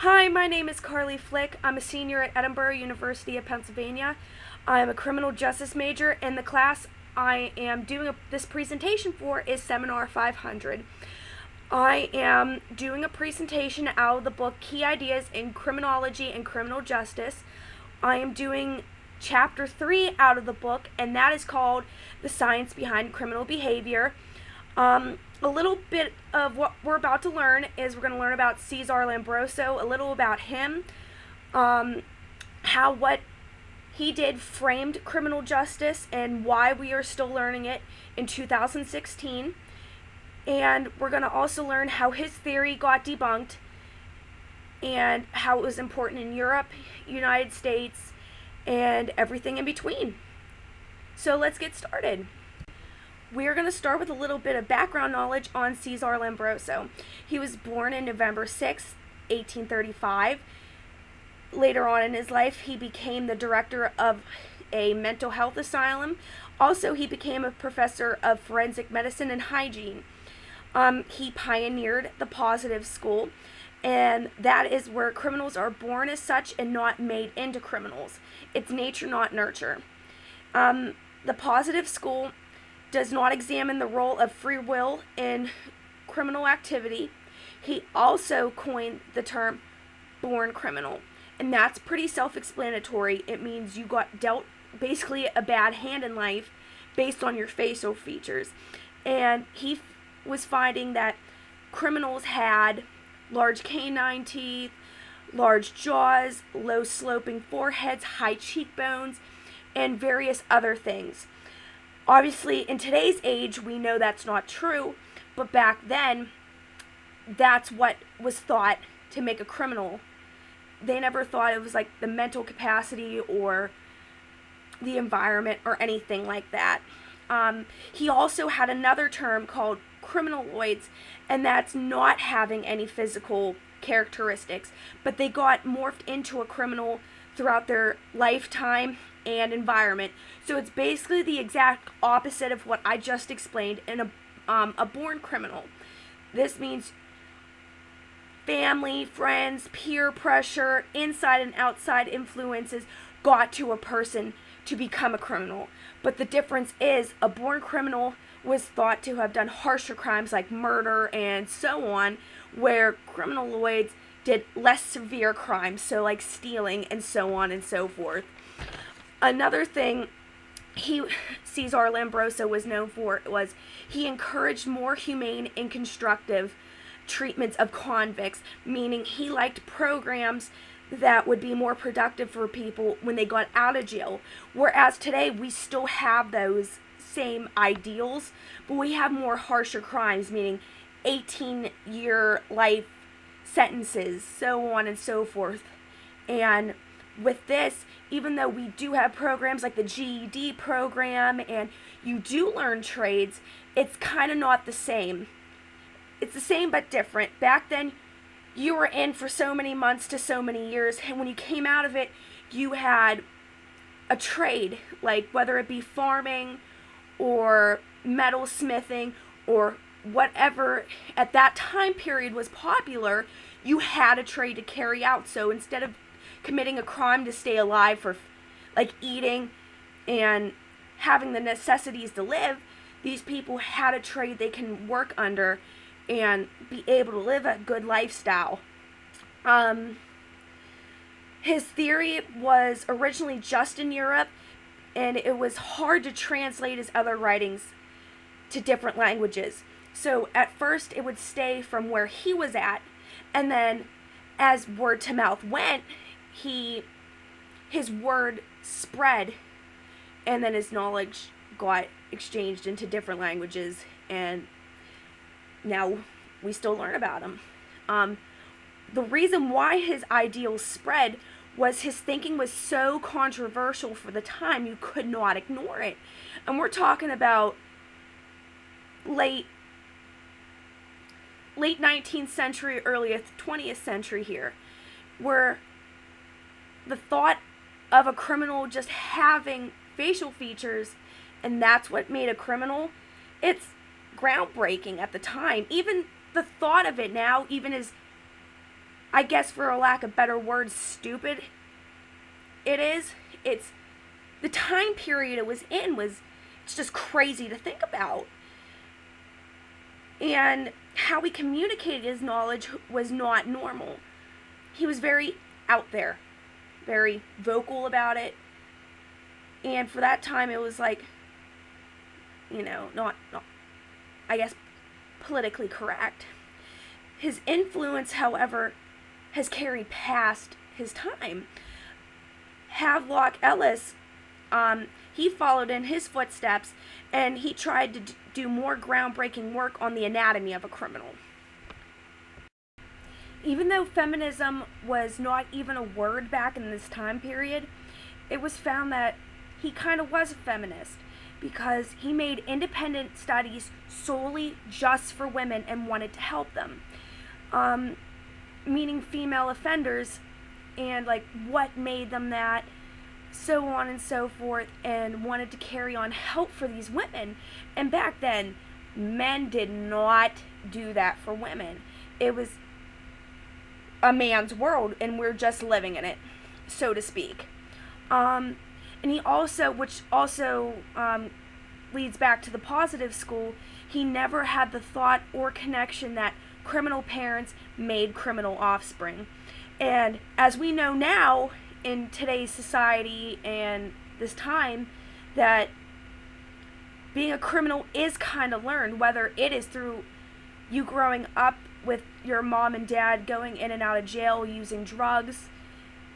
Hi, my name is Carly Flick. I'm a senior at Edinburgh University of Pennsylvania. I'm a criminal justice major, and the class I am doing this presentation for is Seminar 500. I am doing a presentation out of the book Key Ideas in Criminology and Criminal Justice. I am doing chapter 3 out of the book, and that is called The Science Behind Criminal Behavior. A little bit of what we're about to learn is we're going to learn about Casare Lombroso, a little about him, how what he did framed criminal justice and why we are still learning it in 2016. And we're going to also learn how his theory got debunked and how it was important in Europe, United States, and everything in between. So let's get started. We are going to start with a little bit of background knowledge on Casare Lombroso. He was born in November 6, 1835. Later on in his life, he became the director of a mental health asylum. Also, he became a professor of forensic medicine and hygiene. He pioneered the positive school, and that is where criminals are born as such and not made into criminals. It's nature, not nurture. The positive school does not examine the role of free will in criminal activity. He also coined the term born criminal, and that's pretty self-explanatory. It means you got dealt basically a bad hand in life based on your facial features. And he was finding that criminals had large canine teeth, large jaws, low sloping foreheads, high cheekbones, and various other things. Obviously, in today's age, we know that's not true, but back then, that's what was thought to make a criminal. They never thought it was like the mental capacity or the environment or anything like that. He also had another term called criminaloids, and that's not having any physical characteristics, but they got morphed into a criminal throughout their lifetime and environment. So it's basically the exact opposite of what I just explained in a born criminal. This means family, friends, peer pressure, inside and outside influences got to a person to become a criminal. But the difference is a born criminal was thought to have done harsher crimes like murder and so on, where criminaloids did less severe crimes, so like stealing and so on and so forth. Another thing Casare Lombroso was known for was he encouraged more humane and constructive treatments of convicts, meaning he liked programs that would be more productive for people when they got out of jail. Whereas today we still have those same ideals, but we have more harsher crimes, meaning 18-year life sentences, so on and so forth. And with this, even though we do have programs like the GED program and you do learn trades, it's kind of not the same. It's the same but different. Back then, you were in for so many months to so many years, and when you came out of it, you had a trade, like whether it be farming or metal smithing or whatever at that time period was popular, you had a trade to carry out. So instead of committing a crime to stay alive for like eating and having the necessities to live, these people had a trade they can work under and be able to live a good lifestyle. His theory was originally just in Europe, and it was hard to translate his other writings to different languages. So at first it would stay from where he was at, and then as word to mouth went, his word spread, and then his knowledge got exchanged into different languages, and now we still learn about him. The reason why his ideals spread was his thinking was so controversial for the time you could not ignore it. And we're talking about late 19th century, early 20th century here, where the thought of a criminal just having facial features and that's what made a criminal, it's groundbreaking at the time. Even the thought of it now even is I guess for a lack of better words, stupid it is. It's the time period it was in was it's just crazy to think about. And how he communicated his knowledge was not normal. He was very out there, very vocal about it. And for that time, it was like, not I guess, politically correct. His influence, however, has carried past his time. Havelock Ellis, he followed in his footsteps, and he tried to do more groundbreaking work on the anatomy of a criminal. Even though feminism was not even a word back in this time period, it was found that he kind of was a feminist because he made independent studies solely just for women and wanted to help them, meaning female offenders and like what made them that, so on and so forth, and wanted to carry on help for these women. And back then, men did not do that for women. It was a man's world, and we're just living in it, so to speak. And he also, which also leads back to the positive school, he never had the thought or connection that criminal parents made criminal offspring. And as we know now, in today's society and this time, that being a criminal is kind of learned, whether it is through you growing up with your mom and dad going in and out of jail using drugs.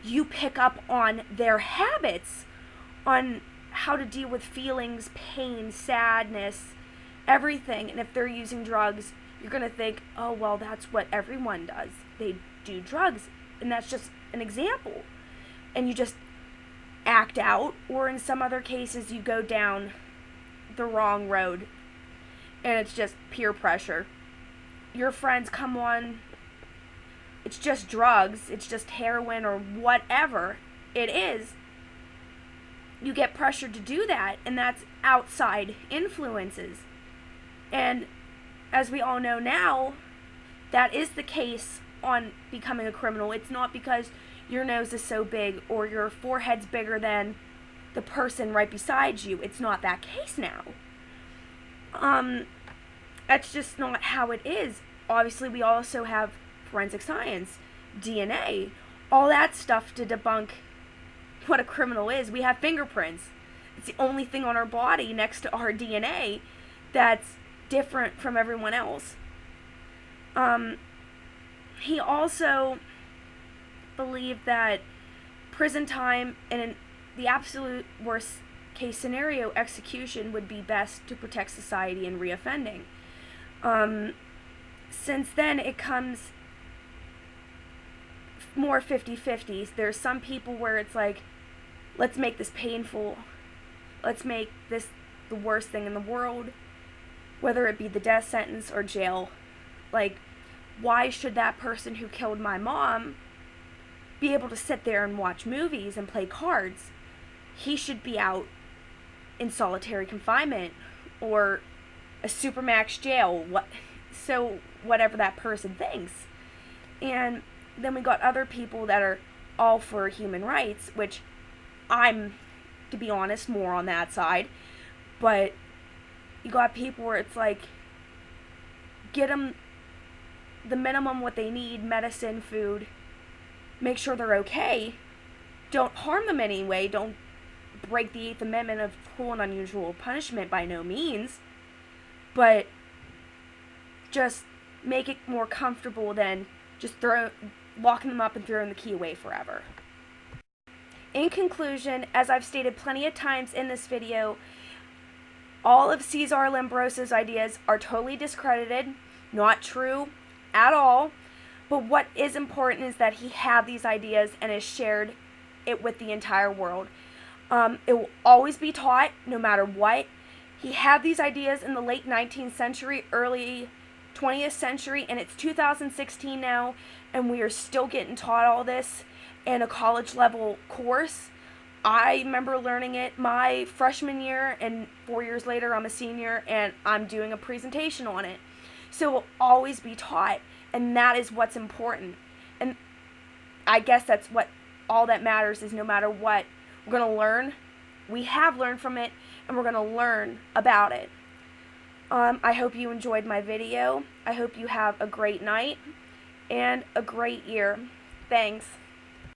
You pick up on their habits, on how to deal with feelings, pain, sadness, everything. And if they're using drugs, you're going to think, oh, well, that's what everyone does. They do drugs. And that's just an example. And you just act out, or in some other cases, you go down the wrong road. And it's just peer pressure. Your friends come on, it's just drugs, it's just heroin or whatever it is. You get pressured to do that, and that's outside influences. And as we all know now, that is the case on becoming a criminal. It's not because your nose is so big or your forehead's bigger than the person right beside you. It's not that case now. That's just not how it is. Obviously, we also have forensic science, DNA, all that stuff to debunk what a criminal is. We have fingerprints. It's the only thing on our body next to our DNA that's different from everyone else. He also believed that prison time and in the absolute worst case scenario, execution would be best to protect society and reoffending. Since then, it comes more 50-50s. There's some people where it's like, let's make this painful. Let's make this the worst thing in the world, whether it be the death sentence or jail. Like, why should that person who killed my mom be able to sit there and watch movies and play cards? He should be out in solitary confinement or a supermax jail. So whatever that person thinks. And then we got other people that are all for human rights, which I'm, to be honest, more on that side. But you got people where it's like, get them the minimum what they need, medicine, food, make sure they're okay, don't harm them anyway, don't break the 8th Amendment of cruel and unusual punishment by no means, but just make it more comfortable than just locking them up and throwing the key away forever. In conclusion, as I've stated plenty of times in this video, all of Casare Lombroso's ideas are totally discredited, not true at all, but what is important is that he had these ideas and has shared it with the entire world. It will always be taught, no matter what. He had these ideas in the late 19th century, early 20th century, and it's 2016 now, and we are still getting taught all this in a college level course. I remember learning it my freshman year, and 4 years later I'm a senior, and I'm doing a presentation on it. So it will always be taught, and that is what's important. And I guess that's what all that matters is, no matter what, we're going to learn. We have learned from it, and we're going to learn about it. I hope you enjoyed my video. I hope you have a great night and a great year. Thanks.